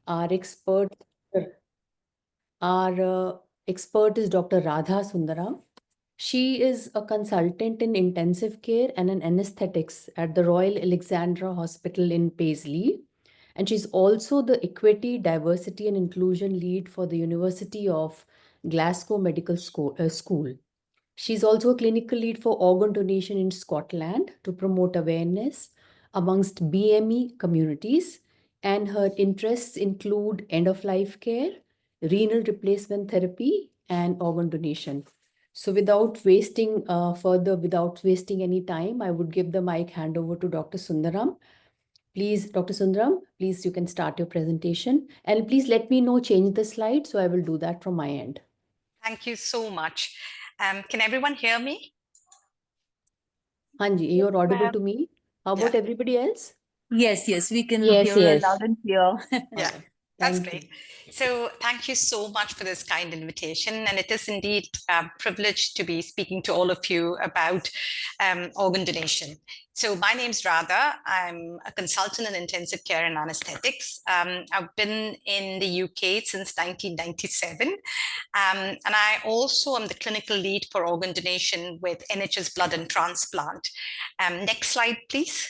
Our expert, our expert is Dr. Radha Sundaram. She is a consultant in intensive care and an anesthetics at the Royal Alexandra Hospital in Paisley. And she's also the Equity, Diversity and Inclusion Lead for the University of Glasgow Medical School. She's also a clinical lead for organ donation in Scotland to promote awareness amongst BME communities. And her interests include end of life care, renal replacement therapy, and organ donation. So, without wasting any time, I would give the mic hand over to Dr. Sundaram. Please, Dr. Sundaram, please, you can start your presentation. And please let me know, change the slide. So, I will do that from my end. Thank you so much. Can everyone hear me? Anji, you're audible to me. How about everybody else? Yes, we can Yes, hear yes. loud and clear. Yeah, that's great. So thank you so much for this kind invitation. And it is indeed a privilege to be speaking to all of you about organ donation. So my name's Radha. I'm a consultant in intensive care and anesthetics. I've been in the UK since 1997. And I also am the clinical lead for organ donation with NHS Blood and Transplant. Next slide, please.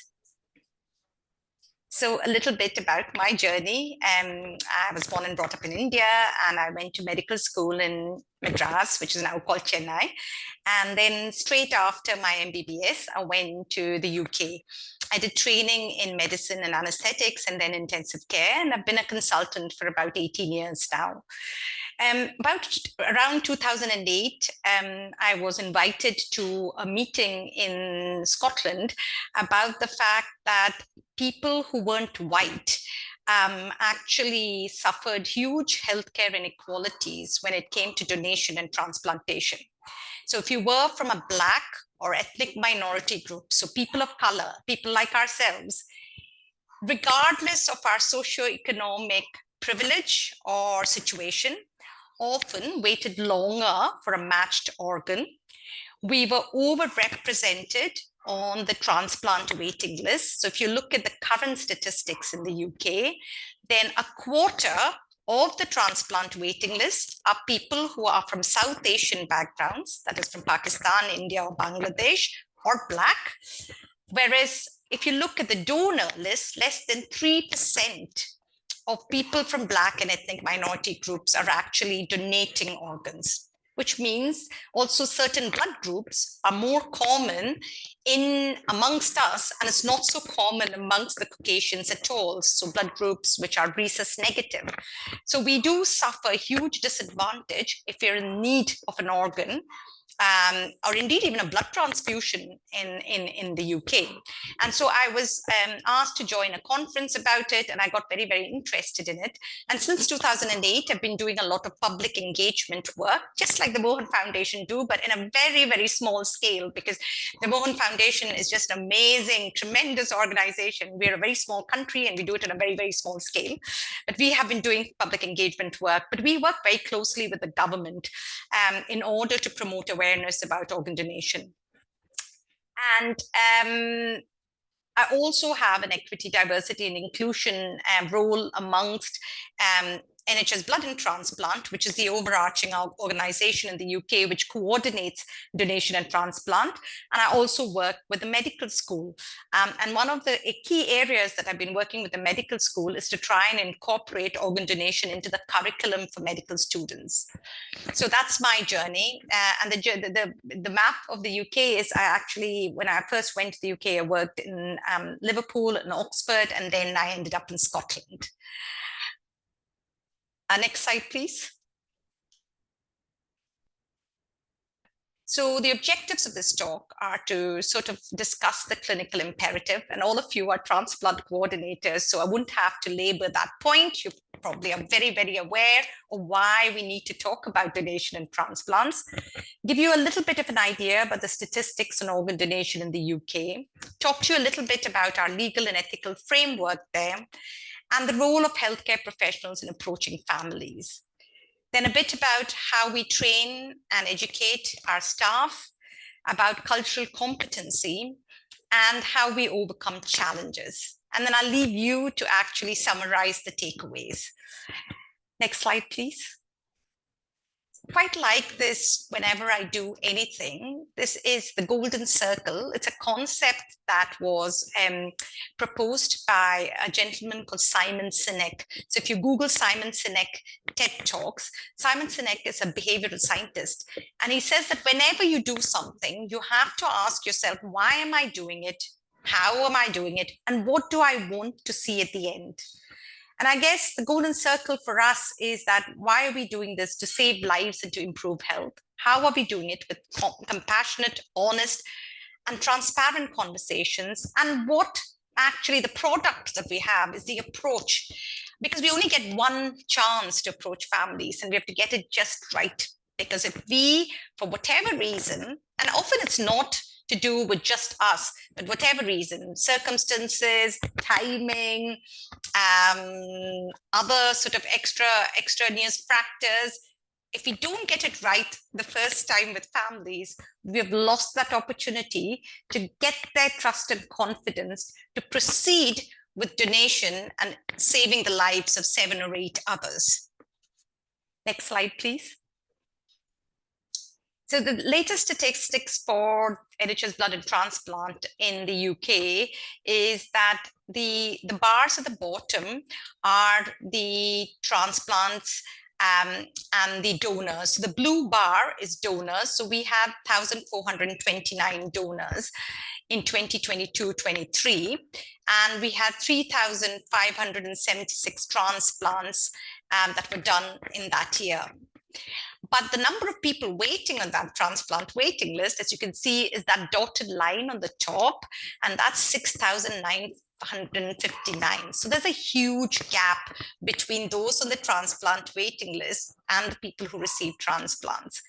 So a little bit about my journey. I was born and brought up in India, and I went to medical school in Madras, which is now called Chennai. And then straight after my MBBS, I went to the UK. I did training in medicine and anesthetics and then intensive care, and I've been a consultant for about 18 years now. Around 2008, I was invited to a meeting in Scotland about the fact that people who weren't white actually suffered huge healthcare inequalities when it came to donation and transplantation. So if you were from a Black or ethnic minority group, so people of color, people like ourselves, regardless of our socioeconomic privilege or situation, often waited longer for a matched organ. We were overrepresented on the transplant waiting list. So if you look at the current statistics in the UK, then a quarter of the transplant waiting list are people who are from South Asian backgrounds, that is from Pakistan, India, or Bangladesh, or Black. Whereas if you look at the donor list, less than 3% of people from Black and ethnic minority groups are actually donating organs, which means also certain blood groups are more common amongst us, and it's not so common amongst the Caucasians at all. So blood groups which are rhesus negative. So we do suffer a huge disadvantage if you're in need of an organ, or indeed even a blood transfusion in the UK. And so I was asked to join a conference about it, and I got very, very interested in it. And since 2008, I've been doing a lot of public engagement work, just like the MOHAN Foundation do, but in a very, very small scale, because the MOHAN Foundation is just an amazing, tremendous organization. We're a very small country, and we do it on a very, very small scale. But we have been doing public engagement work, but we work very closely with the government in order to promote awareness about organ donation. And I also have an equity, diversity, and inclusion role amongst NHS Blood and Transplant, which is the overarching organization in the UK, which coordinates donation and transplant. And I also work with the medical school. And one of the key areas that I've been working with the medical school is to try and incorporate organ donation into the curriculum for medical students. So that's my journey. And the map of the UK is when I first went to the UK, I worked in Liverpool and Oxford, and then I ended up in Scotland. Next slide, please. So the objectives of this talk are to sort of discuss the clinical imperative, and all of you are transplant coordinators, so I wouldn't have to labor that point. You probably are very, very aware of why we need to talk about donation and transplants. Give you a little bit of an idea about the statistics on organ donation in the UK, talk to you a little bit about our legal and ethical framework there, and the role of healthcare professionals in approaching families. Then a bit about how we train and educate our staff, about cultural competency, and how we overcome challenges. And then I'll leave you to actually summarize the takeaways. Next slide, please. Quite like this whenever I do anything. This is the golden circle. It's a concept that was proposed by a gentleman called Simon Sinek. So if you Google Simon Sinek TED Talks, Simon Sinek is a behavioral scientist. And he says that whenever you do something, you have to ask yourself, why am I doing it? How am I doing it? And what do I want to see at the end? And I guess the golden circle for us is that why are we doing this? To save lives and to improve health. How are we doing it? With compassionate, honest, and transparent conversations. And what actually the product that we have is the approach, because we only get one chance to approach families and we have to get it just right. Because if we, for whatever reason, and often it's not to do with just us, but whatever reason, circumstances, timing, other sort of extraneous factors, if we don't get it right the first time with families, we have lost that opportunity to get their trust and confidence to proceed with donation and saving the lives of 7 or 8 others. Next slide, please. So the latest statistics for NHS blood and transplant in the UK is that the bars at the bottom are the transplants and the donors. So the blue bar is donors. So we had 1,429 donors in 2022-23, and we had 3,576 transplants that were done in that year. But the number of people waiting on that transplant waiting list, as you can see, is that dotted line on the top, and that's 6,959. So there's a huge gap between those on the transplant waiting list and the people who receive transplants.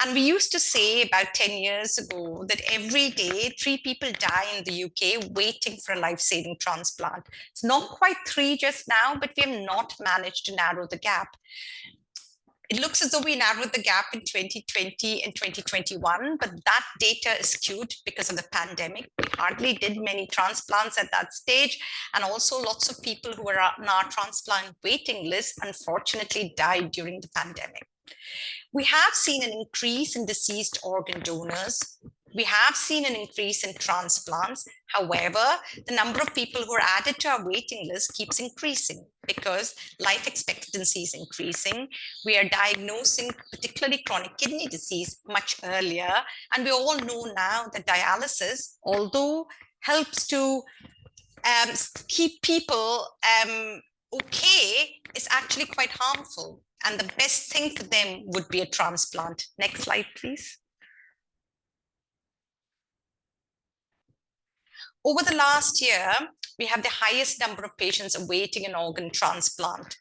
And we used to say about 10 years ago that every day 3 people die in the UK waiting for a life-saving transplant. It's not quite 3 just now, but we have not managed to narrow the gap. It looks as though we narrowed the gap in 2020 and 2021, but that data is skewed because of the pandemic. We hardly did many transplants at that stage, and also lots of people who were on our transplant waiting list unfortunately died during the pandemic. We have seen an increase in deceased organ donors. We have seen an increase in transplants. However, the number of people who are added to our waiting list keeps increasing because life expectancy is increasing. We are diagnosing particularly chronic kidney disease much earlier. And we all know now that dialysis, although helps to keep people okay, is actually quite harmful. And the best thing for them would be a transplant. Next slide, please. Over the last year, we have the highest number of patients awaiting an organ transplant.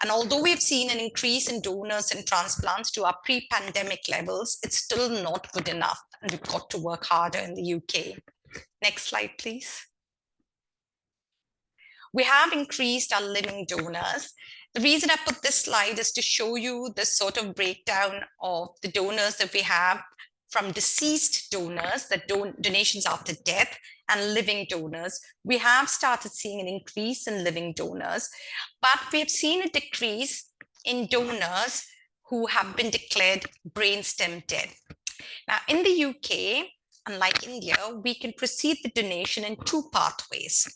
And although we've seen an increase in donors and transplants to our pre-pandemic levels, it's still not good enough. And we've got to work harder in the UK. Next slide, please. We have increased our living donors. The reason I put this slide is to show you the sort of breakdown of the donors that we have from deceased donors, that donations after death, and living donors. We have started seeing an increase in living donors, but we have seen a decrease in donors who have been declared brainstem dead. Now, in the UK, unlike India, we can proceed the donation in 2 pathways.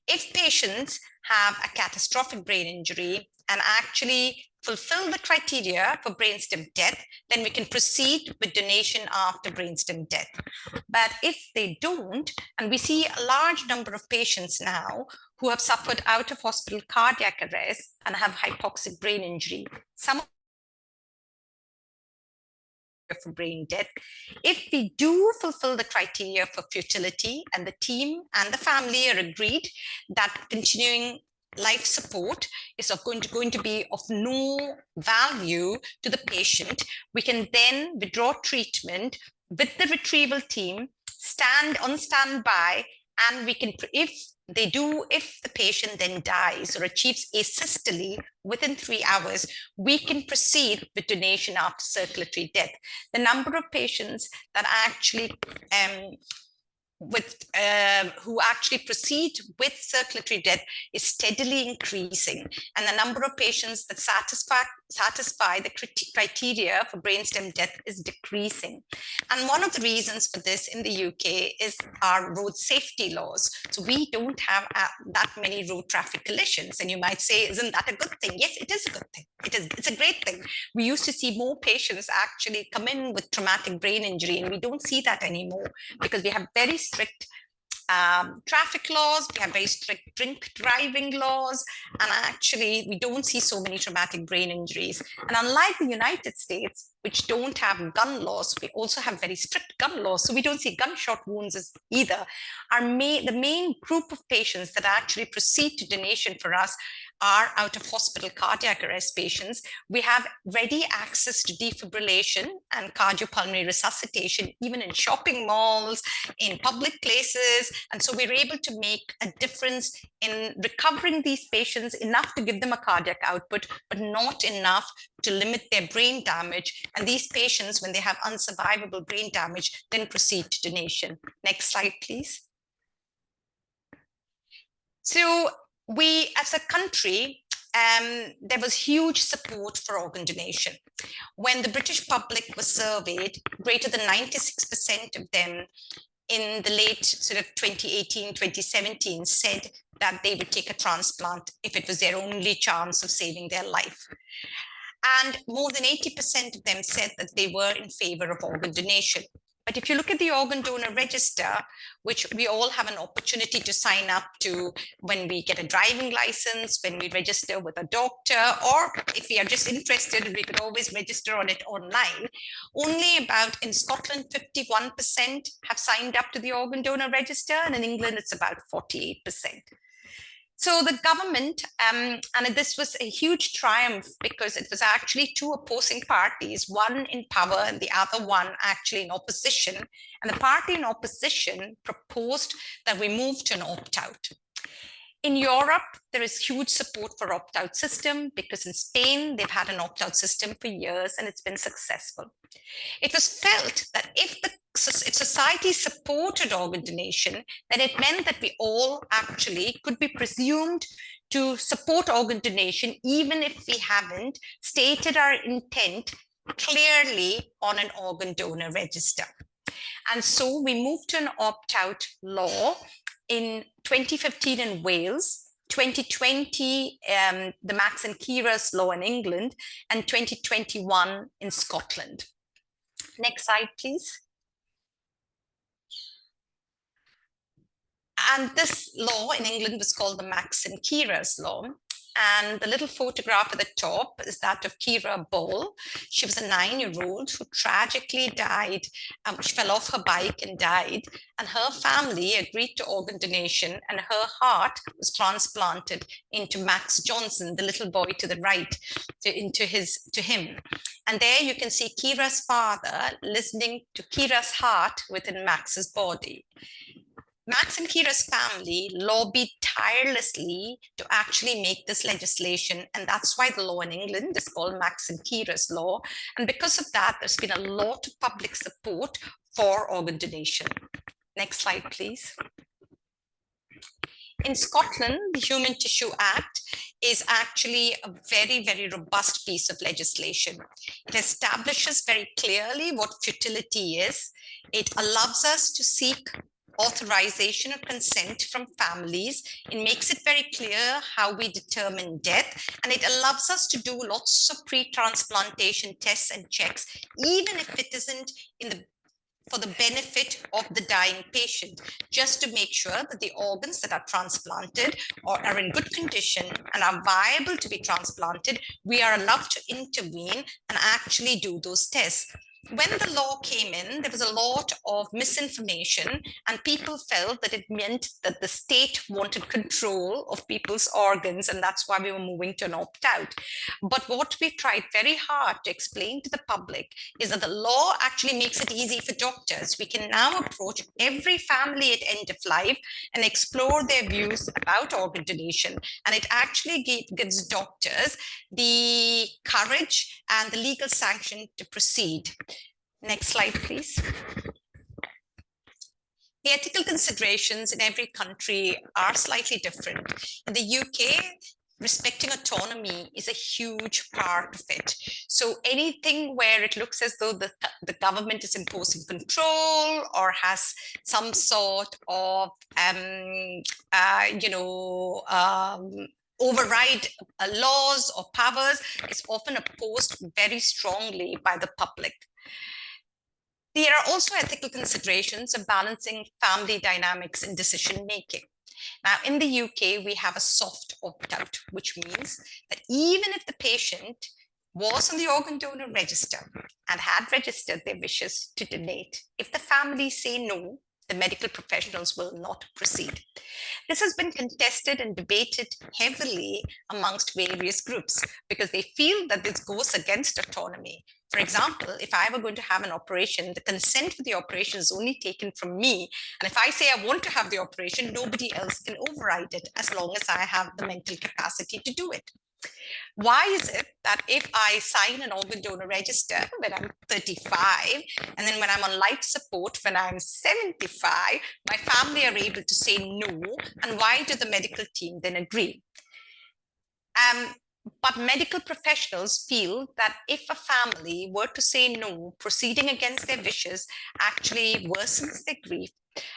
If patients have a catastrophic brain injury and actually fulfill the criteria for brainstem death, then we can proceed with donation after brainstem death. But if they don't, and we see a large number of patients now who have suffered out of hospital cardiac arrest and have hypoxic brain injury, some for brain death. If we do fulfill the criteria for futility and the team and the family are agreed that continuing life support is going to be of no value to the patient, we can then withdraw treatment with the retrieval team, stand on standby, and we can, if the patient then dies or achieves asystole within 3 hours, we can proceed with donation after circulatory death. The number of patients that actually who actually proceed with circulatory death is steadily increasing, and the number of patients that satisfy the criteria for brainstem death is decreasing. And one of the reasons for this in the UK is our road safety laws. So we don't have that many road traffic collisions. And you might say, isn't that a good thing? Yes, it is a good thing. It's a great thing. We used to see more patients actually come in with traumatic brain injury, and we don't see that anymore because we have very strict traffic laws, we have very strict drink driving laws, and actually we don't see so many traumatic brain injuries. And unlike the United States, which don't have gun laws, we also have very strict gun laws, so we don't see gunshot wounds either. The main group of patients that actually proceed to donation for us are out of hospital cardiac arrest patients. We have ready access to defibrillation and cardiopulmonary resuscitation, even in shopping malls, in public places. And so we're able to make a difference in recovering these patients enough to give them a cardiac output, but not enough to limit their brain damage. And these patients, when they have unsurvivable brain damage, then proceed to donation. Next slide, please. So we, as a country, there was huge support for organ donation. When the British public was surveyed, greater than 96% of them in the late sort of 2018, 2017 said that they would take a transplant if it was their only chance of saving their life. And more than 80% of them said that they were in favor of organ donation. But if you look at the organ donor register, which we all have an opportunity to sign up to when we get a driving license, when we register with a doctor, or if we are just interested, we could always register on it online. Only about, in Scotland, 51% have signed up to the organ donor register, and in England, it's about 48%. So the government, and this was a huge triumph because it was actually two opposing parties, one in power and the other one actually in opposition. And the party in opposition proposed that we move to an opt-out. In Europe, there is huge support for opt-out system because in Spain, they've had an opt-out system for years and it's been successful. It was felt that if society supported organ donation, then it meant that we all actually could be presumed to support organ donation, even if we haven't stated our intent clearly on an organ donor register. And so we moved to an opt-out law in 2015 in Wales, 2020, the Max and Kira's law in England, and 2021 in Scotland. Next slide, please. And this law in England was called the Max and Kira's law. And the little photograph at the top is that of Kira Ball. She was a 9-year-old who tragically died. She fell off her bike and died. And her family agreed to organ donation, and her heart was transplanted into Max Johnson, the little boy to the right, to him. And there you can see Kira's father listening to Kira's heart within Max's body. Max and Kira's family lobbied tirelessly to actually make this legislation, and that's why the law in England is called Max and Kira's law. And because of that, there's been a lot of public support for organ donation. Next slide, please. In Scotland, the Human Tissue Act is actually a very, very robust piece of legislation. It establishes very clearly what futility is. It allows us to seek authorization or consent from families. It makes it very clear how we determine death, and it allows us to do lots of pre-transplantation tests and checks, even if it isn't for the benefit of the dying patient, just to make sure that the organs that are transplanted are in good condition and are viable to be transplanted. We are allowed to intervene and actually do those tests. When the law came in, there was a lot of misinformation, and people felt that it meant that the state wanted control of people's organs, and that's why we were moving to an opt-out. But what we tried very hard to explain to the public is that the law actually makes it easy for doctors. We can now approach every family at end of life and explore their views about organ donation, and it actually gives doctors the courage and the legal sanction to proceed. Next slide, please. The ethical considerations in every country are slightly different. In the UK, respecting autonomy is a huge part of it. So anything where it looks as though the government is imposing control or has some sort of, override laws or powers is often opposed very strongly by the public. There are also ethical considerations of balancing family dynamics in decision making. Now, in the UK, we have a soft opt out, which means that even if the patient was on the organ donor register and had registered their wishes to donate, if the family say no, the medical professionals will not proceed. This has been contested and debated heavily amongst various groups because they feel that this goes against autonomy. For example, if I were going to have an operation, the consent for the operation is only taken from me. And if I say I want to have the operation, nobody else can override it as long as I have the mental capacity to do it. Why is it that if I sign an organ donor register when I'm 35, and then when I'm on life support when I'm 75, my family are able to say no, and why do the medical team then agree? But medical professionals feel that if a family were to say no, proceeding against their wishes actually worsens their grief.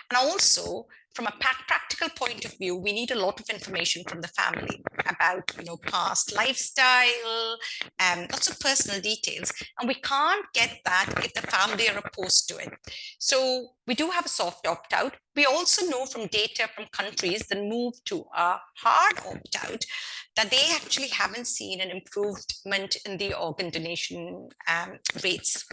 And also, from a practical point of view, we need a lot of information from the family about, past lifestyle, lots of personal details. And we can't get that if the family are opposed to it. So we do have a soft opt-out. We also know from data from countries that move to a hard opt-out that they actually haven't seen an improvement in the organ donation rates.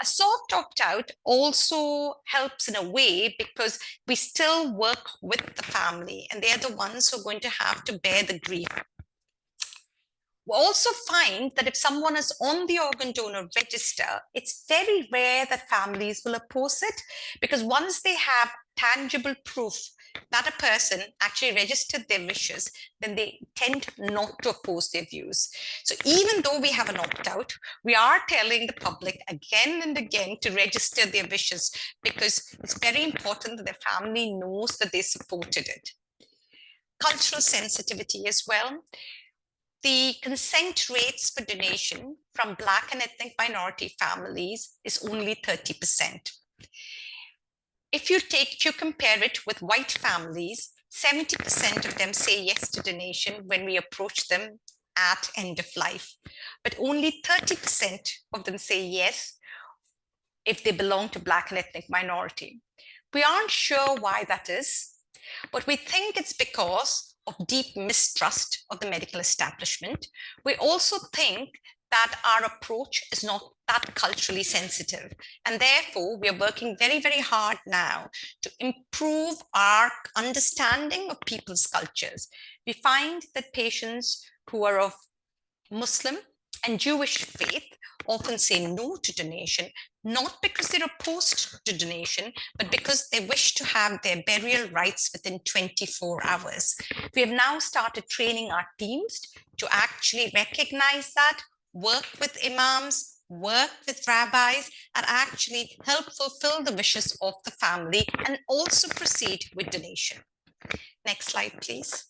A soft opt-out also helps in a way because we still work with the family and they're the ones who are going to have to bear the grief. We also find that if someone is on the organ donor register, it's very rare that families will oppose it because once they have tangible proof that a person actually registered their wishes, then they tend not to oppose their views. So even though we have an opt-out, we are telling the public again and again to register their wishes because it's very important that their family knows that they supported it. Cultural sensitivity as well. The consent rates for donation from Black and ethnic minority families is only 30%. If you compare it with white families, 70% of them say yes to donation when we approach them at end of life, but only 30% of them say yes if they belong to Black and ethnic minority. We aren't sure why that is, but we think it's because of deep mistrust of the medical establishment. We also think that our approach is not that culturally sensitive. And therefore, we are working very, very hard now to improve our understanding of people's cultures. We find that patients who are of Muslim and Jewish faith often say no to donation, not because they're opposed to donation, but because they wish to have their burial rites within 24 hours. We have now started training our teams to actually recognize that, work with imams, work with rabbis, and actually help fulfill the wishes of the family and also proceed with donation. Next slide, please.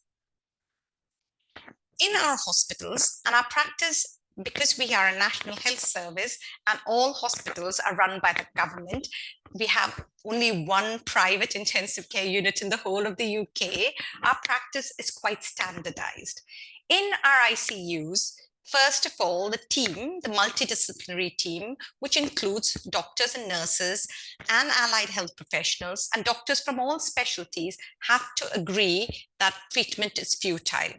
In our hospitals and our practice, because we are a national health service and all hospitals are run by the government, we have only one private intensive care unit in the whole of the UK. Our practice is quite standardized. In our ICUs, first of all, the team, the multidisciplinary team, which includes doctors and nurses and allied health professionals and doctors from all specialties, have to agree that treatment is futile.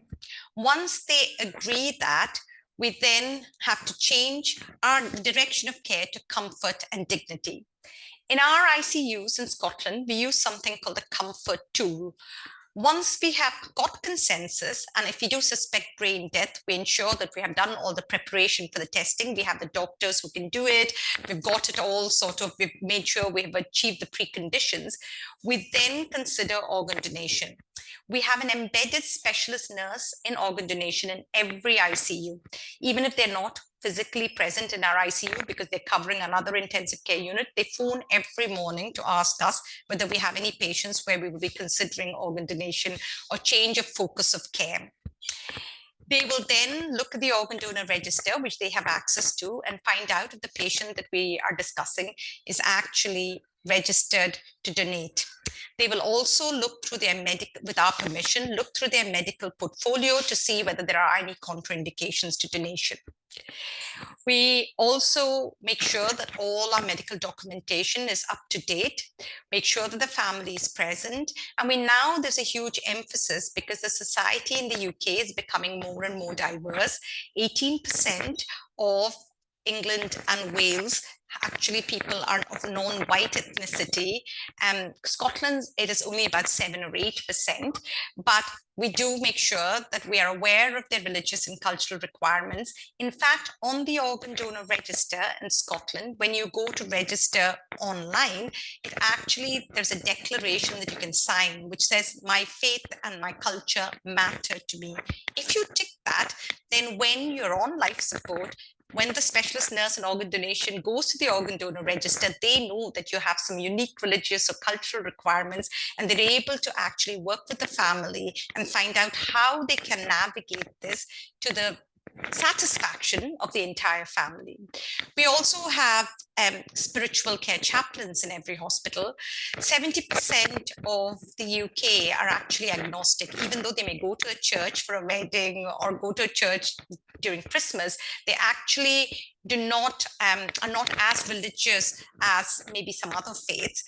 Once they agree that, we then have to change our direction of care to comfort and dignity. In our ICUs in Scotland, we use something called the comfort tool. Once we have got consensus, and if we do suspect brain death, we ensure that we have done all the preparation for the testing. We have the doctors who can do it. We've got it all we've made sure we have achieved the preconditions. We then consider organ donation. We have an embedded specialist nurse in organ donation in every ICU, even if they're not physically present in our ICU because they're covering another intensive care unit, they phone every morning to ask us whether we have any patients where we will be considering organ donation or change of focus of care. They will then look at the organ donor register, which they have access to, and find out if the patient that we are discussing is actually registered to donate. They will also look through their with our permission, look through their medical portfolio to see whether there are any contraindications to donation. We also make sure that all our medical documentation is up to date, make sure that the family is present. And there's a huge emphasis because the society in the UK is becoming more and more diverse. 18% of England and Wales, actually people are of non-white ethnicity. Scotland, it is only about 7 or 8%, but we do make sure that we are aware of their religious and cultural requirements. In fact, on the organ donor register in Scotland, when you go to register online, there's a declaration that you can sign, which says, my faith and my culture matter to me. If you tick that, then when you're on life support, when the specialist nurse in organ donation goes to the organ donor register, they know that you have some unique religious or cultural requirements, and they're able to actually work with the family and find out how they can navigate this to the satisfaction of the entire family. We also have spiritual care chaplains in every hospital. 70% of the UK are actually agnostic, even though they may go to a church for a wedding or go to a church during Christmas. They actually are not as religious as maybe some other faiths,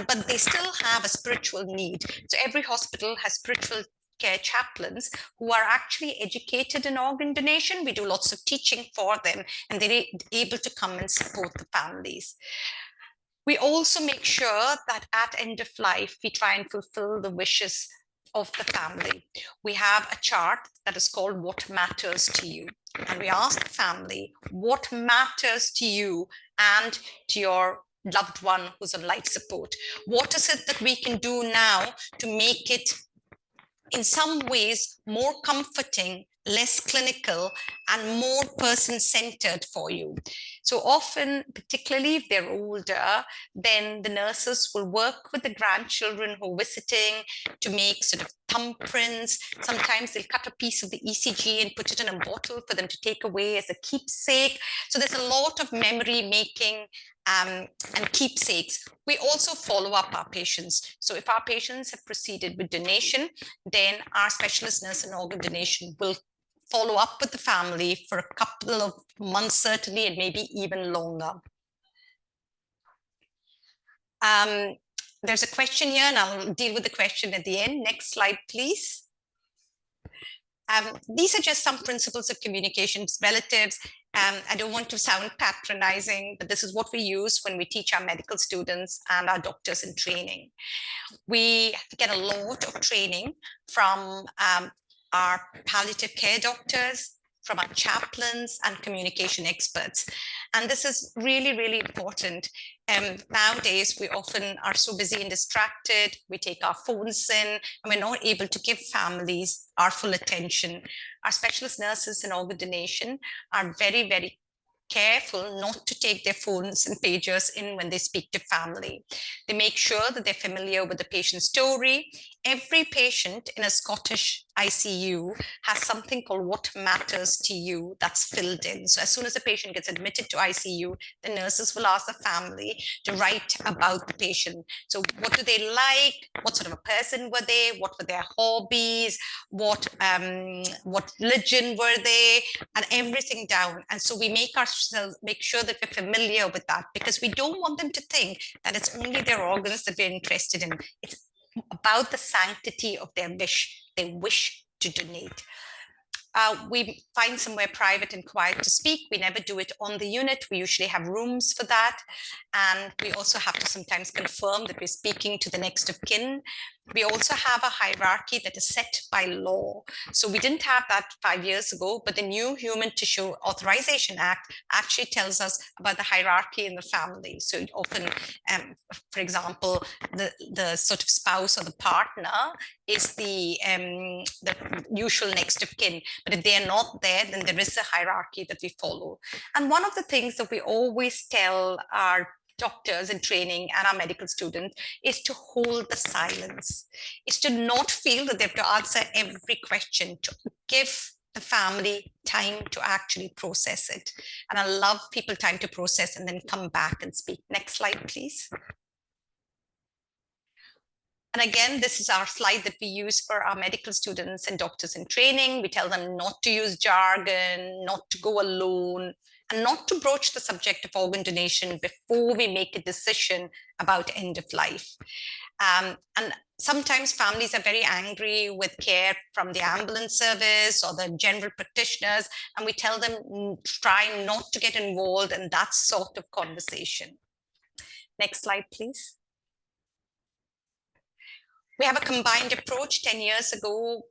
but they still have a spiritual need. So every hospital has spiritual care chaplains who are actually educated in organ donation. We do lots of teaching for them, and they're able to come and support the families. We also make sure that at end of life, we try and fulfill the wishes of the family. We have a chart that is called What Matters to You. And we ask the family, what matters to you and to your loved one who's on life support? What is it that we can do now to make it in some ways more comforting, less clinical, and more person-centered for you? So often, particularly if they're older, then the nurses will work with the grandchildren who are visiting to make sort of thumbprints. Sometimes they'll cut a piece of the ECG and put it in a bottle for them to take away as a keepsake. So there's a lot of memory making and keepsakes. We also follow up our patients. So if our patients have proceeded with donation, then our specialist nurse in organ donation will follow up with the family for a couple of months, certainly, and maybe even longer. There's a question here, and I'll deal with the question at the end. Next slide, please. These are just some principles of communication to relatives. I don't want to sound patronizing, but this is what we use when we teach our medical students and our doctors in training. We get a lot of training from our palliative care doctors, from our chaplains and communication experts. And this is really, really important. Nowadays, we often are so busy and distracted. We take our phones in, and we're not able to give families our full attention. Our specialist nurses in organ donation are very, very careful not to take their phones and pagers in when they speak to family. They make sure that they're familiar with the patient's story. Every patient in a Scottish ICU has something called What Matters to You that's filled in. So as soon as the patient gets admitted to ICU, the nurses will ask the family to write about the patient. So what do they like? What sort of a person were they? What were their hobbies? What religion were they? And everything down. And so we make sure that we're familiar with that, because we don't want them to think that it's only their organs that we're interested in. It's about the sanctity of their wish. They wish to donate. We find somewhere private and quiet to speak. We never do it on the unit. We usually have rooms for that. And we also have to sometimes confirm that we're speaking to the next of kin. We also have a hierarchy that is set by law. So we didn't have that 5 years ago, but the new Human Tissue Authorization Act actually tells us about the hierarchy in the family. So it often, for example, the sort of spouse or the partner is the usual next of kin. But if they are not there, then there is a hierarchy that we follow. And one of the things that we always tell our doctors in training and our medical students is to hold the silence, is to not feel that they have to answer every question, to give the family time to actually process it. And I love people time to process and then come back and speak. Next slide, please. And again, this is our slide that we use for our medical students and doctors in training. We tell them not to use jargon, not to go alone, and not to broach the subject of organ donation before we make a decision about end of life. And sometimes families are very angry with care from the ambulance service or the general practitioners, and we tell them try not to get involved in that sort of conversation. Next slide, please. We have a combined approach. 10 years ago,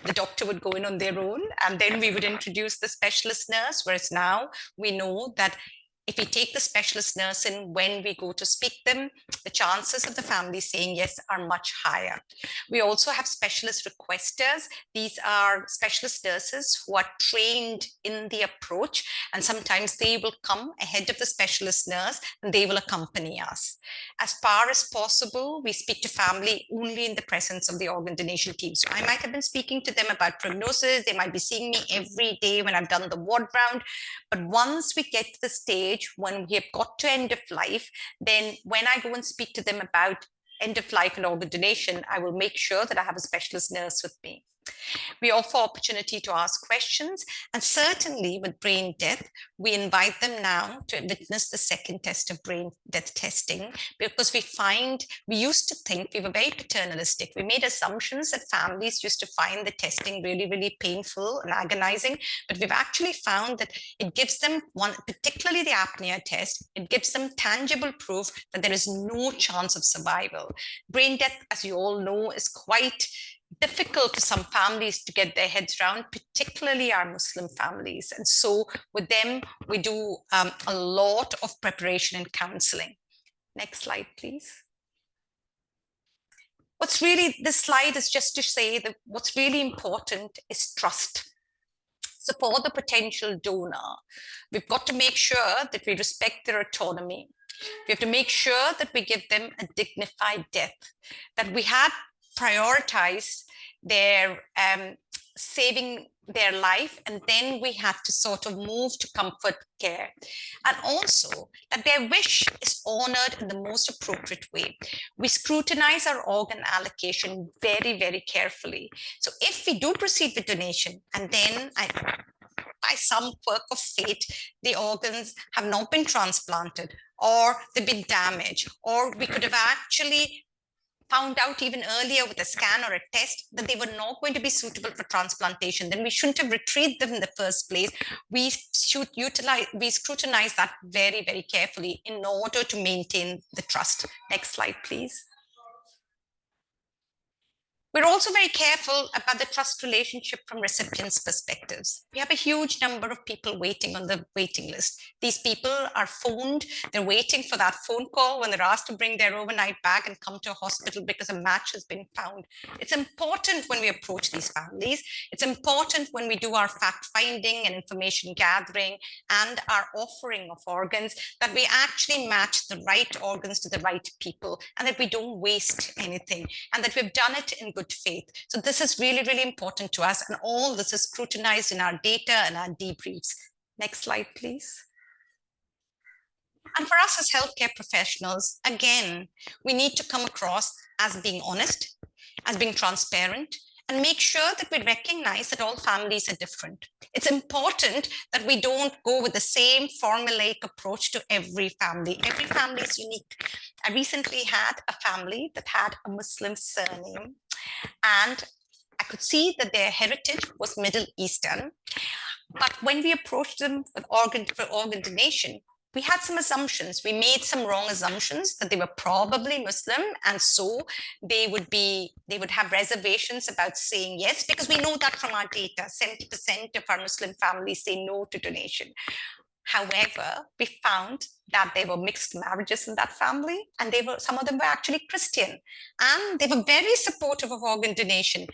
the doctor would go in on their own, and then we would introduce the specialist nurse, whereas now we know that if we take the specialist nurse in when we go to speak them, the chances of the family saying yes are much higher. We also have specialist requesters. These are specialist nurses who are trained in the approach, and sometimes they will come ahead of the specialist nurse and they will accompany us. As far as possible, we speak to family only in the presence of the organ donation team. So I might have been speaking to them about prognosis. They might be seeing me every day when I've done the ward round. But once we get to the stage when we have got to end of life, then when I go and speak to them about end of life and organ donation, I will make sure that I have a specialist nurse with me. We offer opportunity to ask questions, and certainly with brain death, we invite them now to witness the second test of brain death testing, because we used to think we were very paternalistic. We made assumptions that families used to find the testing really, really painful and agonizing, but we've actually found that it gives them particularly the apnea test, it gives them tangible proof that there is no chance of survival. Brain death, as you all know, is quite difficult for some families to get their heads around, particularly our Muslim families. And so with them, we do a lot of preparation and counseling. Next slide, please. This slide is just to say that what's really important is trust. So for the potential donor, we've got to make sure that we respect their autonomy. We have to make sure that we give them a dignified death, that we had prioritized their saving their life, and then we had to sort of move to comfort care, and also that their wish is honored in the most appropriate way. We scrutinize our organ allocation very, very carefully. So if we do proceed with donation and then by some quirk of fate, the organs have not been transplanted, or they've been damaged, or we could have actually found out even earlier with a scan or a test that they were not going to be suitable for transplantation, then we shouldn't have retrieved them in the first place. We scrutinize that very, very carefully in order to maintain the trust. Next slide, please. We're also very careful about the trust relationship from recipients' perspectives. We have a huge number of people waiting on the waiting list. These people are phoned, they're waiting for that phone call when they're asked to bring their overnight bag and come to a hospital because a match has been found. It's important when we approach these families. It's important when we do our fact-finding and information gathering and our offering of organs that we actually match the right organs to the right people, and that we don't waste anything, and that we've done it in good faith. So this is really, really important to us, and all this is scrutinized in our data and our debriefs. Next slide, please. And for us as healthcare professionals, again, we need to come across as being honest, as being transparent, and make sure that we recognize that all families are different. It's important that we don't go with the same formulaic approach to every family. Every family is unique. I recently had a family that had a Muslim surname, and I could see that their heritage was Middle Eastern. But when we approached them with organ donation, we had some assumptions. We made some wrong assumptions that they were probably Muslim, and so they would have reservations about saying yes, because we know that from our data, 70% of our Muslim families say no to donation. However, we found that there were mixed marriages in that family, and some of them were actually Christian, and they were very supportive of organ donation.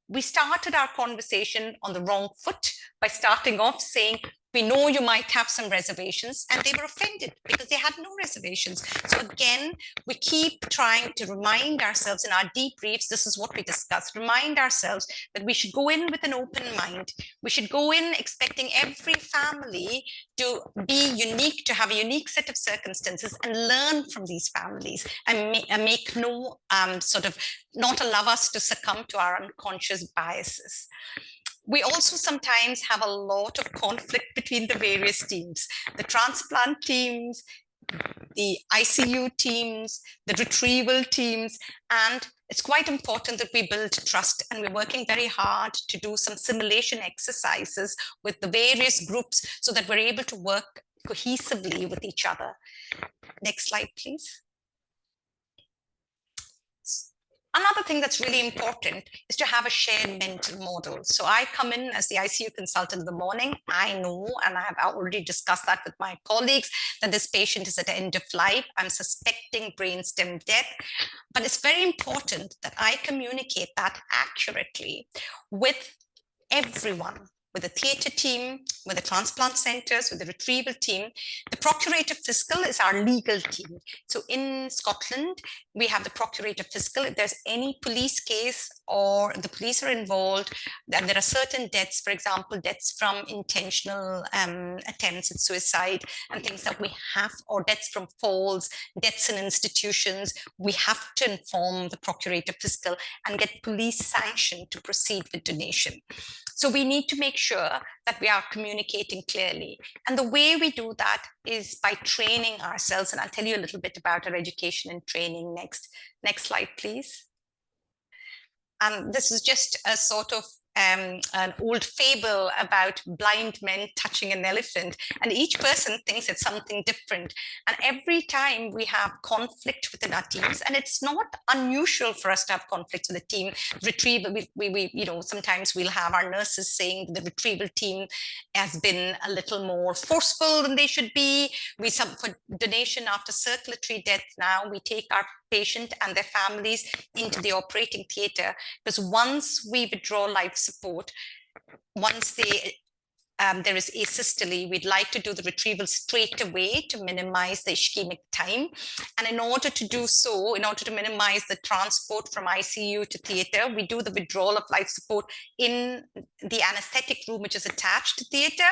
We started our conversation on the wrong foot by starting off saying, we know you might have some reservations, and they were offended because they had no reservations. So again, we keep trying to remind ourselves in our debriefs, this is what we discussed, remind ourselves that we should go in with an open mind. We should go in expecting every family to be unique, to have a unique set of circumstances, and learn from these families, and make no not allow us to succumb to our unconscious biases. We also sometimes have a lot of conflict between the various teams, the transplant teams, the ICU teams, the retrieval teams, and it's quite important that we build trust, and we're working very hard to do some simulation exercises with the various groups so that we're able to work cohesively with each other. Next slide, please. Another thing that's really important is to have a shared mental model. So I come in as the ICU consultant in the morning. I know, and I have already discussed that with my colleagues, that this patient is at the end of life. I'm suspecting brainstem death. But it's very important that I communicate that accurately with everyone, with the theatre team, with the transplant centres, with the retrieval team. The procurator fiscal is our legal team. So in Scotland, we have the procurator fiscal. If there's any police case or the police are involved, then there are certain deaths, for example, deaths from intentional attempts at suicide and things that we have, or deaths from falls, deaths in institutions, we have to inform the procurator fiscal and get police sanction to proceed with donation. So we need to make sure that we are communicating clearly. And the way we do that is by training ourselves. And I'll tell you a little bit about our education and training next. Next slide, please. And this is just a sort of an old fable about blind men touching an elephant, and each person thinks it's something different. And every time we have conflict within our teams, and it's not unusual for us to have conflicts with the team. Retrieval, sometimes we'll have our nurses saying the retrieval team has been a little more forceful than they should be. For donation after circulatory death now, we take our patient and their families into the operating theatre, because once we withdraw life support, once there is asystole, we'd like to do the retrieval straight away to minimize the ischemic time. And in order to do so, in order to minimize the transport from ICU to theatre, we do the withdrawal of life support in the anesthetic room, which is attached to theatre.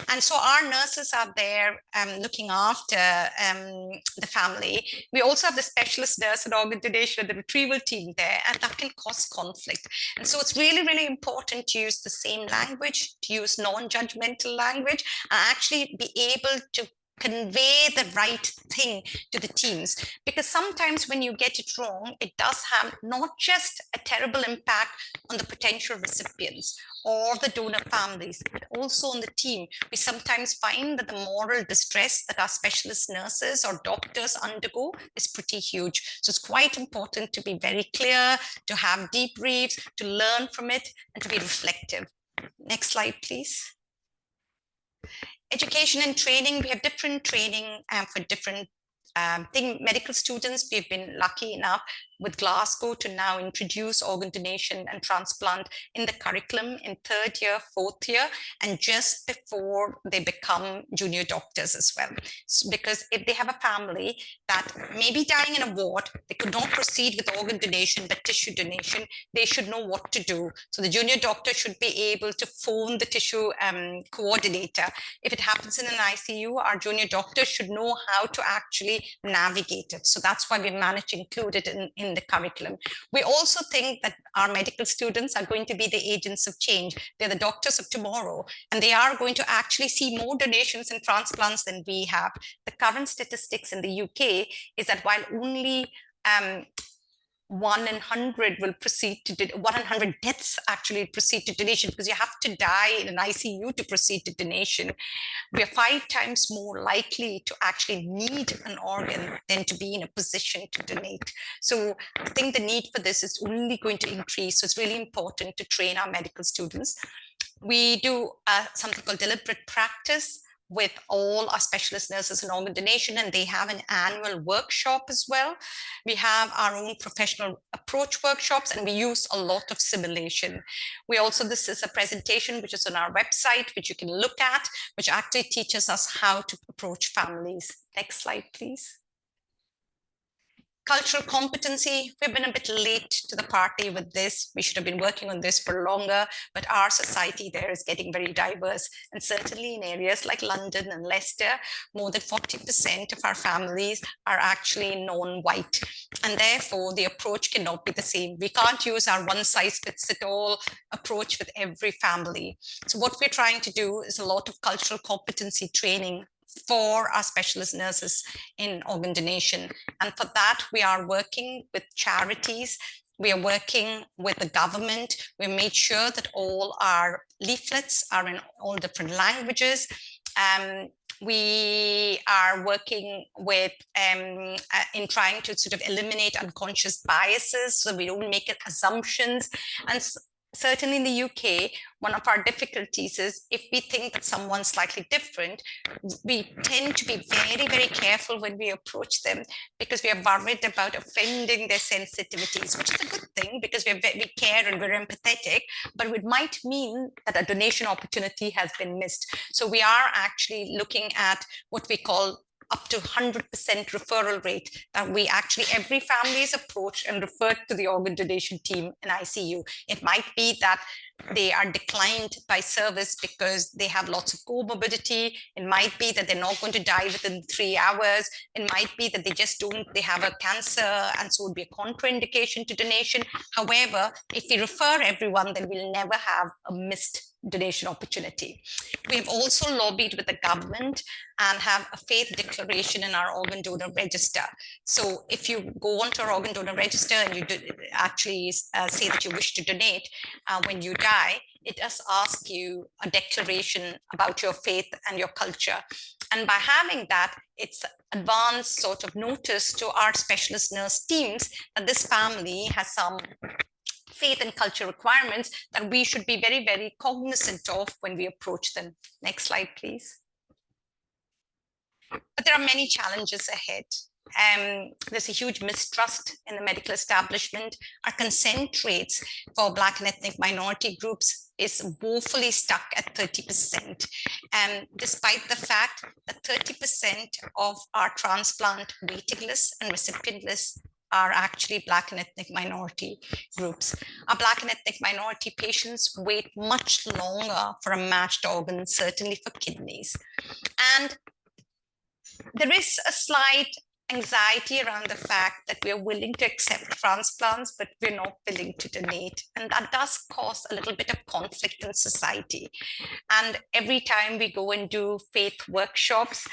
And so our nurses are there looking after the family. We also have the specialist nurse and organ donation and the retrieval team there, and that can cause conflict. And so it's really, really important to use the same language, to use non-judgmental language, and actually be able to convey the right thing to the teams. Because sometimes when you get it wrong, it does have not just a terrible impact on the potential recipients or the donor families, but also on the team. We sometimes find that the moral distress that our specialist nurses or doctors undergo is pretty huge. So it's quite important to be very clear, to have debriefs, to learn from it, and to be reflective. Next slide, please. Education and training, we have different training for different medical students. We've been lucky enough with Glasgow to now introduce organ donation and transplant in the curriculum in 3rd year, 4th year, and just before they become junior doctors as well. So, because if they have a family that may be dying in a ward, they could not proceed with organ donation, but tissue donation, they should know what to do. So the junior doctor should be able to phone the tissue coordinator. If it happens in an ICU, our junior doctor should know how to actually navigate it. So that's why we managed to include it in the curriculum. We also think that our medical students are going to be the agents of change. They're the doctors of tomorrow, and they are going to actually see more donations and transplants than we have. The current statistics in the UK is that while only 1 in 100 will proceed to 1 in 100 deaths actually proceed to donation, because you have to die in an ICU to proceed to donation. We are 5 times more likely to actually need an organ than to be in a position to donate. So I think the need for this is only going to increase. So it's really important to train our medical students. We do something called deliberate practice with all our specialist nurses in organ donation, and they have an annual workshop as well. We have our own professional approach workshops, and we use a lot of simulation. We also, this is a presentation which is on our website, which you can look at, which actually teaches us how to approach families. Next slide, please. Cultural competency, we've been a bit late to the party with this. We should have been working on this for longer, but our society there is getting very diverse. And certainly in areas like London and Leicester, more than 40% of our families are actually non-white. And therefore, the approach cannot be the same. We can't use our one-size-fits-it-all approach with every family. So what we're trying to do is a lot of cultural competency training for our specialist nurses in organ donation. And for that, we are working with charities. We are working with the government. We made sure that all our leaflets are in all different languages. We are working with in trying to sort of eliminate unconscious biases so we don't make assumptions. And certainly in the UK, one of our difficulties is if we think that someone's slightly different, we tend to be very, very careful when we approach them because we are worried about offending their sensitivities, which is a good thing because we care and we're empathetic, but it might mean that a donation opportunity has been missed. So we are actually looking at what we call up to 100% referral rate, that we actually, every family is approached and referred to the organ donation team in ICU. It might be that they are declined by service because they have lots of comorbidity. It might be that they're not going to die within 3 hours. It might be that they have a cancer and so it would be a contraindication to donation. However, if we refer everyone, then we'll never have a missed donation opportunity. We have also lobbied with the government and have a faith declaration in our organ donor register. So if you go onto our organ donor register and you actually say that you wish to donate when you die, it does ask you a declaration about your faith and your culture. And by having that, it's advanced sort of notice to our specialist nurse teams that this family has some faith and culture requirements that we should be very, very cognizant of when we approach them. Next slide, please. But there are many challenges ahead. There's a huge mistrust in the medical establishment. Our consent rates for Black and ethnic minority groups is woefully stuck at 30%. Despite the fact that 30% of our transplant waiting lists and recipient lists are actually Black and ethnic minority groups. Our Black and ethnic minority patients wait much longer for a matched organ, certainly for kidneys. And there is a slight anxiety around the fact that we are willing to accept transplants, but we're not willing to donate. And that does cause a little bit of conflict in society. And every time we go and do faith workshops,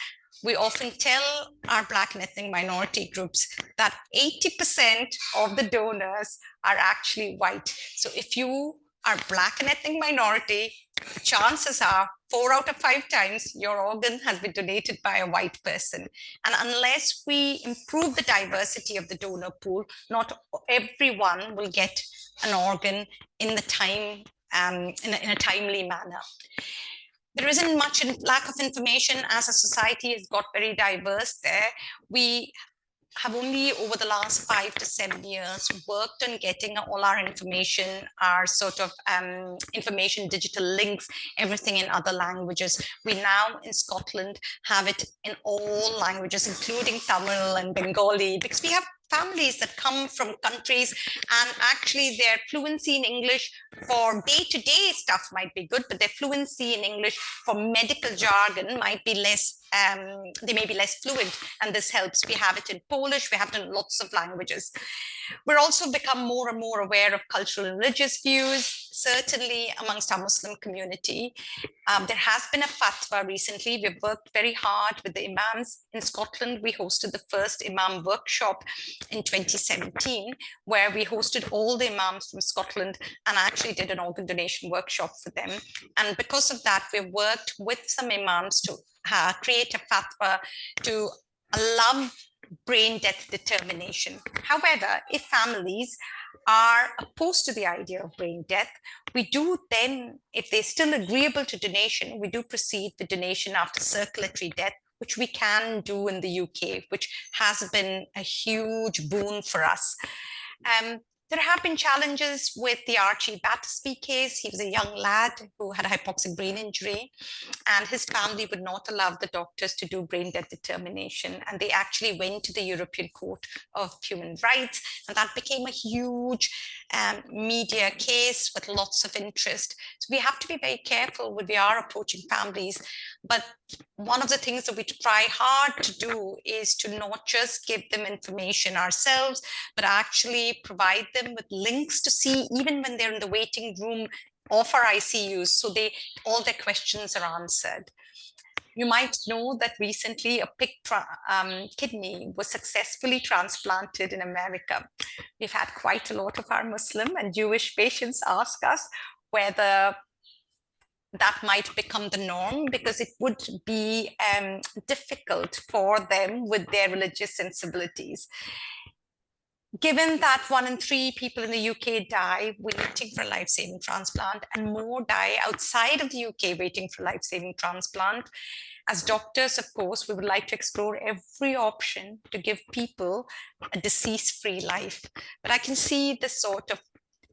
we often tell our Black and ethnic minority groups that 80% of the donors are actually white. So if you are Black and ethnic minority, chances are 4 out of 5 times your organ has been donated by a white person. And unless we improve the diversity of the donor pool, not everyone will get an organ in the time, in a timely manner. There isn't much lack of information as a society has got very diverse there. We have only over the last 5 to 7 years worked on getting all our information, our sort of information, digital links, everything in other languages. We now in Scotland have it in all languages, including Tamil and Bengali, because we have families that come from countries and actually their fluency in English for day-to-day stuff might be good, but their fluency in English for medical jargon might be less, they may be less fluent, and this helps. We have it in Polish, we have it in lots of languages. We're also become more and more aware of cultural and religious views. certainly amongst our Muslim community. There has been a fatwa recently. We've worked very hard with the imams in Scotland. We hosted the first imam workshop in 2017, where we hosted all the imams from Scotland and actually did an organ donation workshop for them. And because of that, we've worked with some imams to create a fatwa to allow brain death determination. However, if families are opposed to the idea of brain death, we do then, if they're still agreeable to donation, we do proceed with donation after circulatory death, which we can do in the UK, which has been a huge boon for us. There have been challenges with the Archie Battersby case. He was a young lad who had a hypoxic brain injury, and his family would not allow the doctors to do brain death determination. And they actually went to the European Court of Human Rights, and that became a huge media case with lots of interest. So we have to be very careful when we are approaching families. But one of the things that we try hard to do is to not just give them information ourselves, but actually provide them with links to see, even when they're in the waiting room of our ICUs, so all their questions are answered. You might know that recently a pig kidney was successfully transplanted in America. We've had quite a lot of our Muslim and Jewish patients ask us whether that might become the norm, because it would be difficult for them with their religious sensibilities. Given that 1 in 3 people in the UK die waiting for a life-saving transplant, and more die outside of the UK waiting for a life-saving transplant, as doctors, of course, we would like to explore every option to give people a disease-free life. But I can see the sort of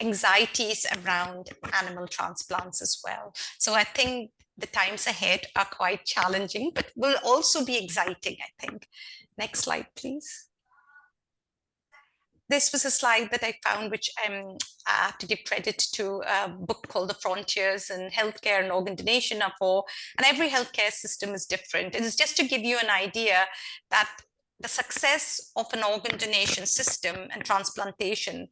anxieties around animal transplants as well. So I think the times ahead are quite challenging, but will also be exciting, I think. Next slide, please. This was a slide that I found, which I have to give credit to a book called The Frontiers in Healthcare and Organ Donation for, and every healthcare system is different. It is just to give you an idea that the success of an organ donation system and transplantation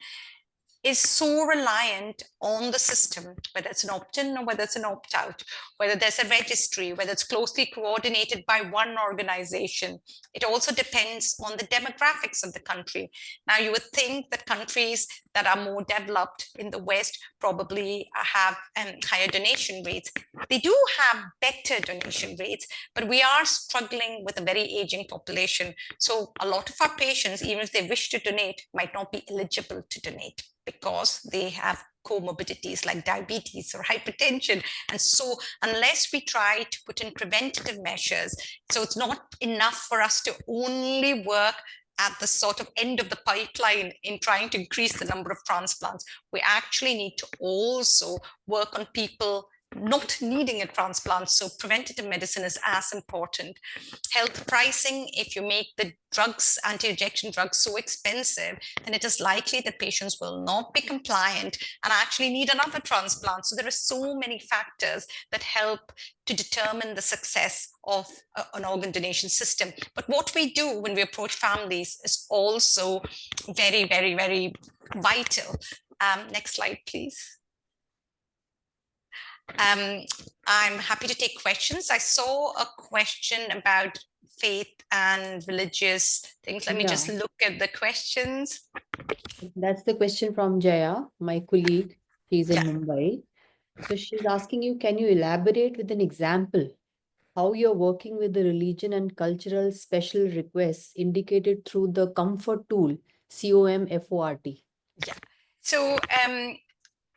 is so reliant on the system, whether it's an opt-in or whether it's an opt-out, whether there's a registry, whether it's closely coordinated by one organization. It also depends on the demographics of the country. Now, you would think that countries that are more developed in the West probably have higher donation rates. They do have better donation rates, but we are struggling with a very aging population. So a lot of our patients, even if they wish to donate, might not be eligible to donate, because they have comorbidities like diabetes or hypertension. And so unless we try to put in preventative measures, so it's not enough for us to only work at the sort of end of the pipeline in trying to increase the number of transplants. We actually need to also work on people not needing a transplant. So preventative medicine is as important. Health pricing, if you make the drugs, anti-rejection drugs, so expensive, then it is likely that patients will not be compliant and actually need another transplant. So there are so many factors that help to determine the success of an organ donation system. But what we do when we approach families is also very, very, very vital. Next slide, please. I'm happy to take questions. I saw a question about faith and religious things. Let me just look at the questions. That's the question from Jaya, my colleague. She's in Mumbai. So she's asking you, can you elaborate with an example how you're working with the religion and cultural special requests indicated through the comfort tool, COMFORT? Yeah. So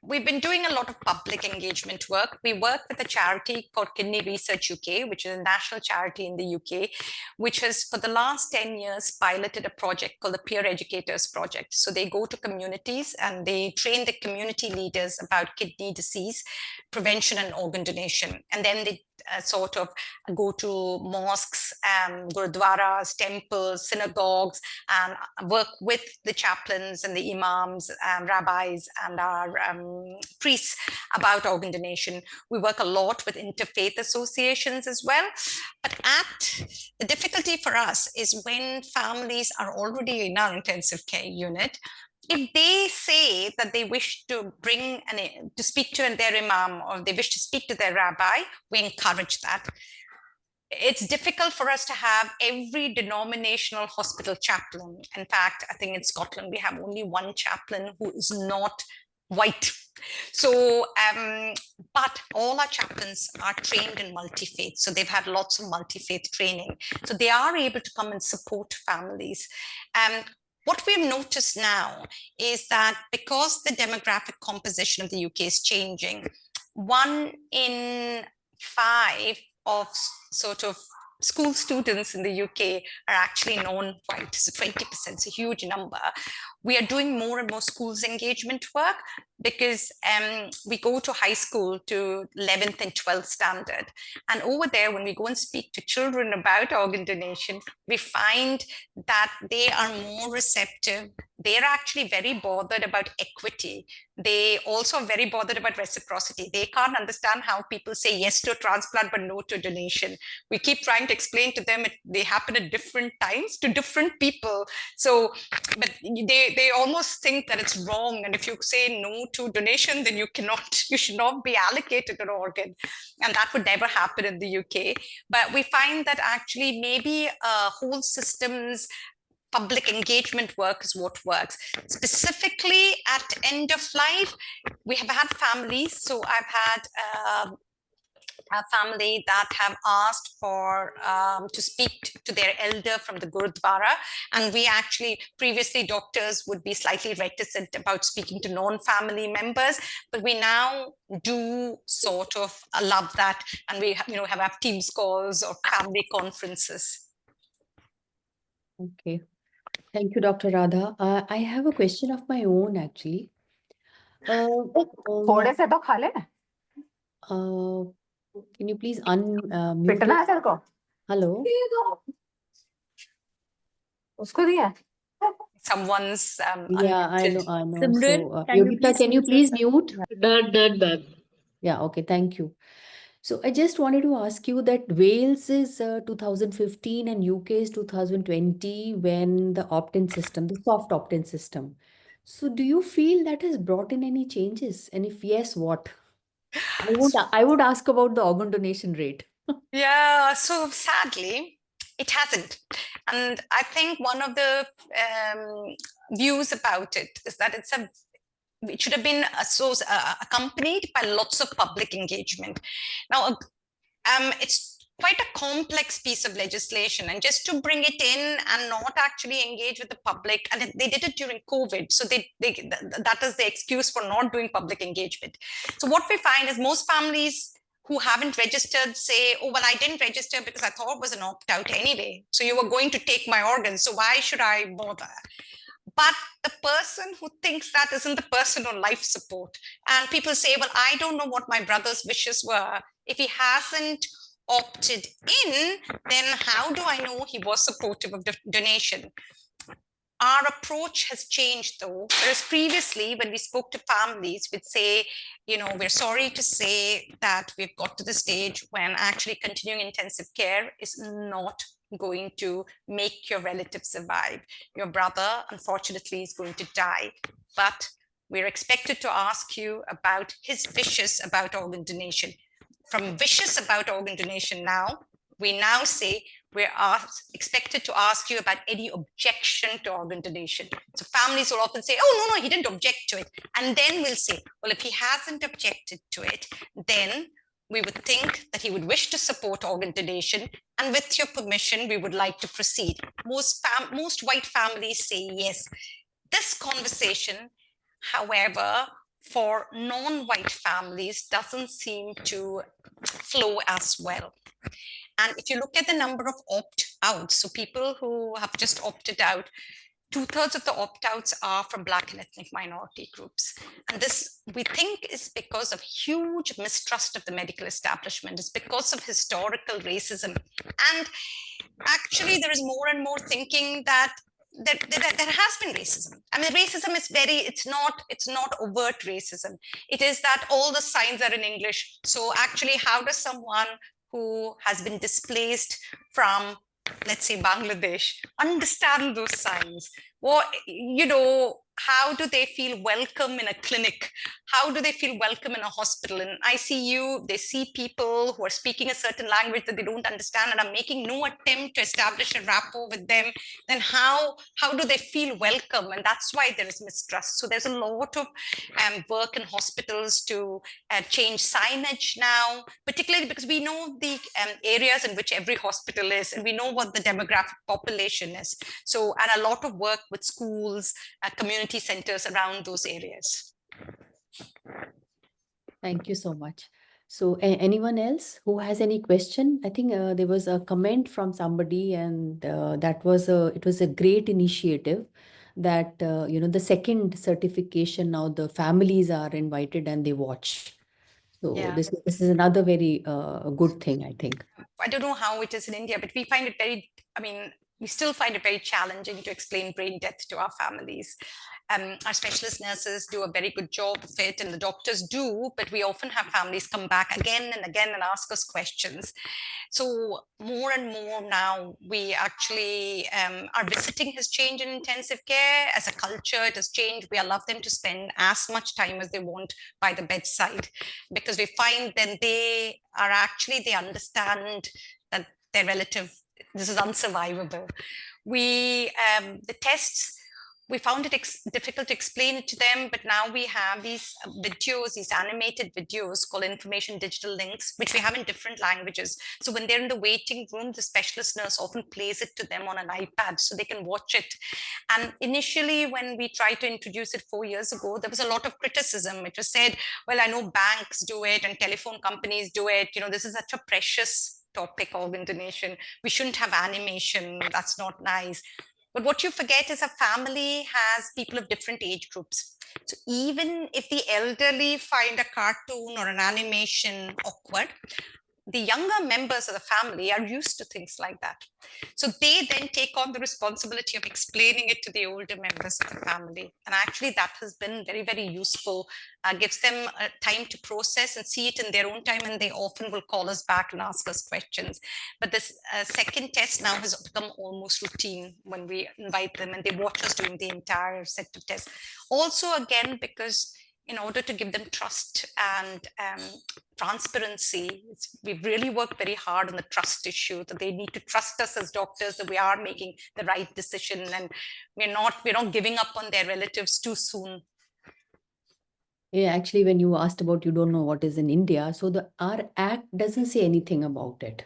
we've been doing a lot of public engagement work. We work with a charity called Kidney Research UK, which is a national charity in the UK, which has for the last 10 years piloted a project called the Peer Educators Project. So they go to communities and they train the community leaders about kidney disease, prevention and organ donation. And then they sort of go to mosques, gurudwaras, temples, synagogues, and work with the chaplains and the imams, rabbis, and our priests about organ donation. We work a lot with interfaith associations as well. But the difficulty for us is when families are already in our intensive care unit, if they say that they wish to to speak to their imam, or they wish to speak to their rabbi, we encourage that. It's difficult for us to have every denominational hospital chaplain. In fact, I think in Scotland, we have only one chaplain who is not white. So, but all our chaplains are trained in multi-faith. So they've had lots of multi-faith training. So they are able to come and support families. What we've noticed now is that because the demographic composition of the UK is changing, 1 in 5 of sort of school students in the UK are actually non-white, so 20%, it's a huge number. We are doing more and more schools engagement work because we go to high school, to 11th and 12th standard. And over there, when we go and speak to children about organ donation, we find that they are more receptive. They're actually very bothered about equity. They also are very bothered about reciprocity. They can't understand how people say yes to a transplant but no to a donation. We keep trying to explain to them they happen at different times to different people. So, but they almost think that it's wrong. And if you say no to donation, then you should not be allocated an organ. And that would never happen in the UK. But we find that actually maybe whole systems, public engagement work is what works. Specifically at end of life, we have had families. So I've had a family that have asked for to speak to their elder from the Gurudwara. And we actually, previously doctors would be slightly reticent about speaking to non-family members, but we now do sort of love that. And we have Teams calls or family conferences. Okay. Thank you, Dr. Radha. I have a question of my own, actually. थोड़े से तो खा ले ना. Can you please unmute? पिटना है तेरे को. Hello. उसको दिया. Someone's yeah, I know. Simran, So, can you Yogita, please can you mute please yourself? mute? Done. Yeah, okay, thank you. So I just wanted to ask you that Wales is 2015 and UK is 2020 when the opt-in system, the soft opt-in system. So do you feel that has brought in any changes? And if yes, what? I would ask about the organ donation rate. Yeah, so sadly, it hasn't. And I think one of the views about it is that it should have been accompanied by lots of public engagement. Now, it's quite a complex piece of legislation, and just to bring it in and not actually engage with the public, and they did it during COVID, so that is the excuse for not doing public engagement. So what we find is most families who haven't registered say, oh, well, I didn't register because I thought it was an opt-out anyway, so you were going to take my organs, so why should I bother? But the person who thinks that isn't the person on life support. And people say, well, I don't know what my brother's wishes were. If he hasn't opted in, then how do I know he was supportive of the donation? Our approach has changed, though. Whereas previously, when we spoke to families, we'd say, we're sorry to say that we've got to the stage when actually continuing intensive care is not going to make your relative survive. Your brother, unfortunately, is going to die. But we're expected to ask you about his wishes about organ donation. From wishes about organ donation now, we now say we're expected to ask you about any objection to organ donation. So families will often say, oh, no, he didn't object to it. And then we'll say, well, if he hasn't objected to it, then we would think that he would wish to support organ donation. And with your permission, we would like to proceed. Most white families say yes. This conversation, however, for non-white families doesn't seem to flow as well. And if you look at the number of opt-outs, so people who have just opted out, 2/3 of the opt-outs are from Black and ethnic minority groups. And this, we think, is because of huge mistrust of the medical establishment. It's because of historical racism. And actually, there is more and more thinking that there has been racism. I mean, racism is it's not overt racism. It is that all the signs are in English. So actually, how does someone who has been displaced from, let's say, Bangladesh, understand those signs? Or, how do they feel welcome in a clinic? How do they feel welcome in a hospital? In ICU, they see people who are speaking a certain language that they don't understand and are making no attempt to establish a rapport with them. Then how do they feel welcome? And that's why there is mistrust. So there's a lot of work in hospitals to change signage now, particularly because we know the areas in which every hospital is, and we know what the demographic population is. So, and a lot of work with schools, community centers around those areas. Thank you so much. So anyone else who has any question? I think there was a comment from somebody, and it was a great initiative that the second certification, now the families are invited and they watch. So Yeah. this is another very good thing, I think. I don't know how it is in India, but we find it we still find it very challenging to explain brain death to our families. Our specialist nurses do a very good job of it, and the doctors do, but we often have families come back again and again and ask us questions. So more and more now, we actually, our visiting has changed in intensive care. As a culture, it has changed. We allow them to spend as much time as they want by the bedside, because we find that they understand that their relative, this is unsurvivable. The tests, we found it difficult to explain it to them, but now we have these videos, these animated videos called information digital links, which we have in different languages. So when they're in the waiting room, the specialist nurse often plays it to them on an iPad so they can watch it. And initially, when we tried to introduce it 4 years ago, there was a lot of criticism. It was said, well, I know banks do it and telephone companies do it. This is such a precious topic, organ donation. We shouldn't have animation. That's not nice. But what you forget is a family has people of different age groups. So even if the elderly find a cartoon or an animation awkward, the younger members of the family are used to things like that. So they then take on the responsibility of explaining it to the older members of the family. And actually that has been very, very useful, gives them time to process and see it in their own time. And they often will call us back and ask us questions. But this second test now has become almost routine when we invite them and they watch us doing the entire set of tests. Also, again, because in order to give them trust and transparency, we've really worked very hard on the trust issue, that they need to trust us as doctors, that we are making the right decision and we're not giving up on their relatives too soon. Yeah, actually, when you asked about you don't know what is in India, so our act doesn't say anything about it.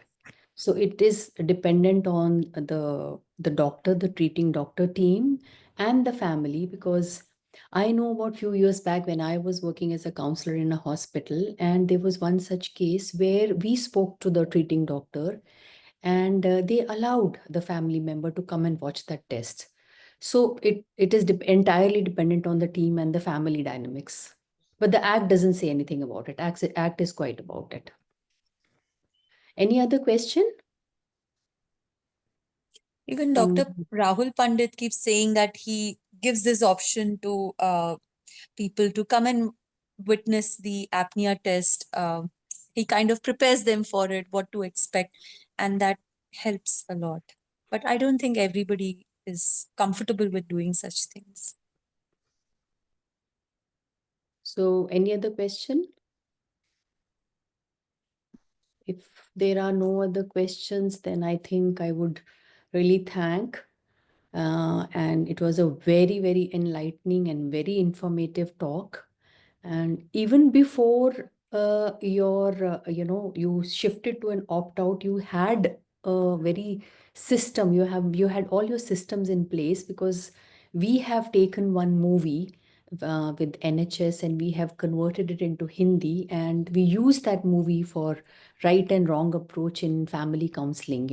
So it is dependent on the doctor, the treating doctor team, and the family, because I know about few years back when I was working as a counselor in a hospital, and there was one such case where we spoke to the treating doctor, and they allowed the family member to come and watch that test. So it is entirely dependent on the team and the family dynamics. But the act doesn't say anything about it. Act is quite about it. Any other question? Even Dr. Rahul Pandit keeps saying that he gives this option to people to come and witness the apnea test. He kind of prepares them for it, what to expect, and that helps a lot. But I don't think everybody is comfortable with doing such things. So any other question? If there are no other questions, then I think I would really thank. And it was a very, very enlightening and very informative talk. And even before you shifted to an opt-out, you had a very system. You had all your systems in place, because we have taken one movie with NHS and we have converted it into Hindi, and we use that movie for right and wrong approach in family counseling.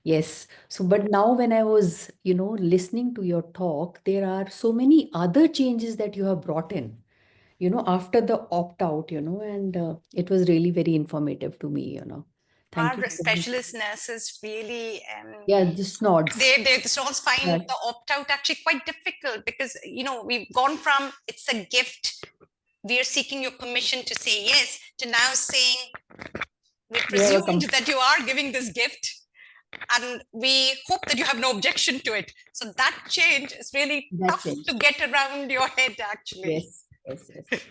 Yes. So, but now when I was, listening to your talk, there are so many other changes that you have brought in, after the opt out, and it was really very informative to me. Thank you Our so much. specialist nurses really, Yeah, just nods. the stalls find Yeah. the opt out actually quite difficult, because we've gone from it's a gift, we are seeking your permission to say yes, to now saying we presumed that you are giving this gift. And we hope that you have no objection to it. So that change is really That tough change. to get around your head, actually. Yes, yes, yes.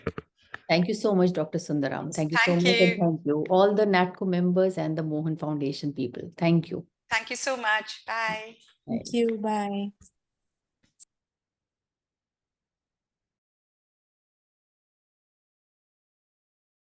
Thank you so much, Dr. Sundaram. Thank you so Thank much. And you. thank you, all the NATCO members and the Mohan Foundation people. Thank you. Thank you so much. Bye. Bye. Thank you. Bye.